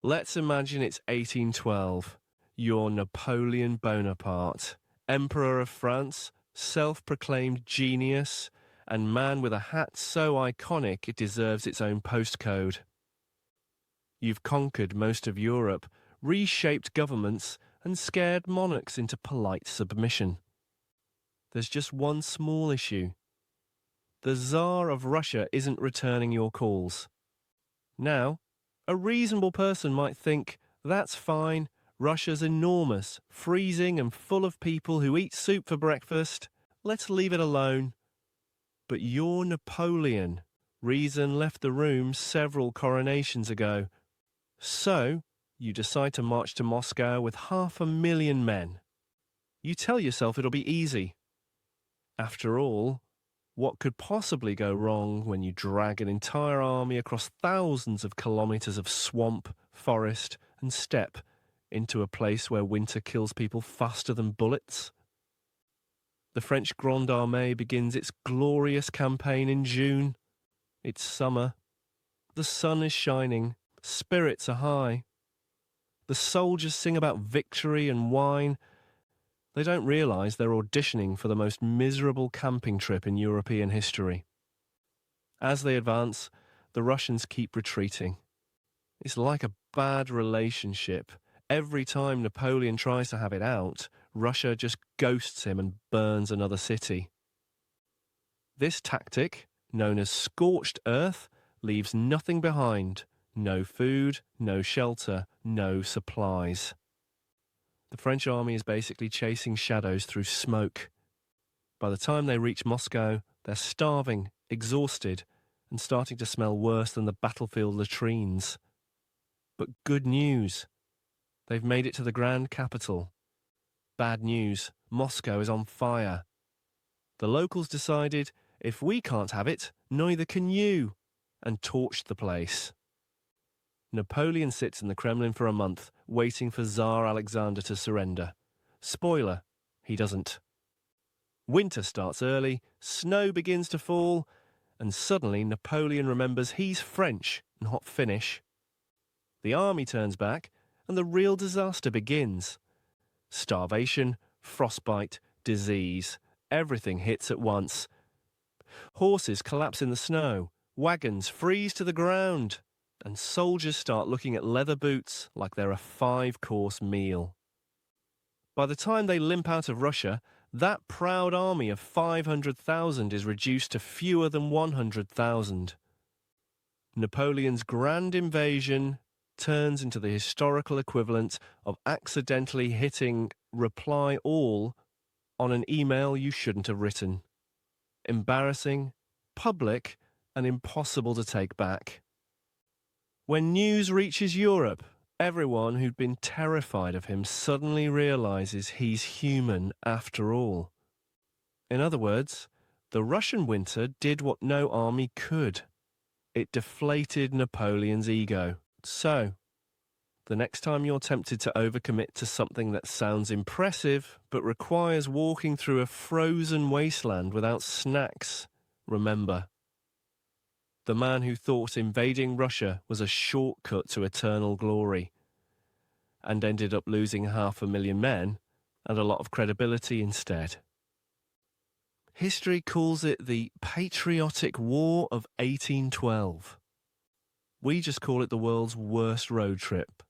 Let's imagine it's 1812. You're Napoleon Bonaparte, Emperor of France, self-proclaimed genius, and man with a hat so iconic it deserves its own postcode. You've conquered most of Europe, reshaped governments, and scared monarchs into polite submission. There's just one small issue. The Tsar of Russia isn't returning your calls. Now, a reasonable person might think, that's fine, Russia's enormous, freezing and full of people who eat soup for breakfast, let's leave it alone. But you're Napoleon. Reason left the room several coronations ago. So, you decide to march to Moscow with 500,000 men. You tell yourself it'll be easy. After all, what could possibly go wrong when you drag an entire army across thousands of kilometers of swamp, forest, and steppe into a place where winter kills people faster than bullets? The French Grande Armée begins its glorious campaign in June. It's summer. The sun is shining. Spirits are high. The soldiers sing about victory and wine. They don't realise they're auditioning for the most miserable camping trip in European history. As they advance, the Russians keep retreating. It's like a bad relationship. Every time Napoleon tries to have it out, Russia just ghosts him and burns another city. This tactic, known as scorched earth, leaves nothing behind. No food, no shelter, no supplies. The French army is basically chasing shadows through smoke. By the time they reach Moscow, they're starving, exhausted, and starting to smell worse than the battlefield latrines. But good news. They've made it to the grand capital. Bad news. Moscow is on fire. The locals decided, if we can't have it, neither can you, and torched the place. Napoleon sits in the Kremlin for a month, waiting for Tsar Alexander to surrender. Spoiler, he doesn't. Winter starts early, snow begins to fall, and suddenly Napoleon remembers he's French, not Finnish. The army turns back, and the real disaster begins. Starvation, frostbite, disease, everything hits at once. Horses collapse in the snow, wagons freeze to the ground, and soldiers start looking at leather boots like they're a 5-course meal. By the time they limp out of Russia, that proud army of 500,000 is reduced to fewer than 100,000. Napoleon's grand invasion turns into the historical equivalent of accidentally hitting reply all on an email you shouldn't have written. Embarrassing, public, and impossible to take back. When news reaches Europe, everyone who'd been terrified of him suddenly realizes he's human after all. In other words, the Russian winter did what no army could. It deflated Napoleon's ego. So, the next time you're tempted to overcommit to something that sounds impressive but requires walking through a frozen wasteland without snacks, remember, the man who thought invading Russia was a shortcut to eternal glory and ended up losing 500,000 men and a lot of credibility instead. History calls it the Patriotic War of 1812. We just call it the world's worst road trip.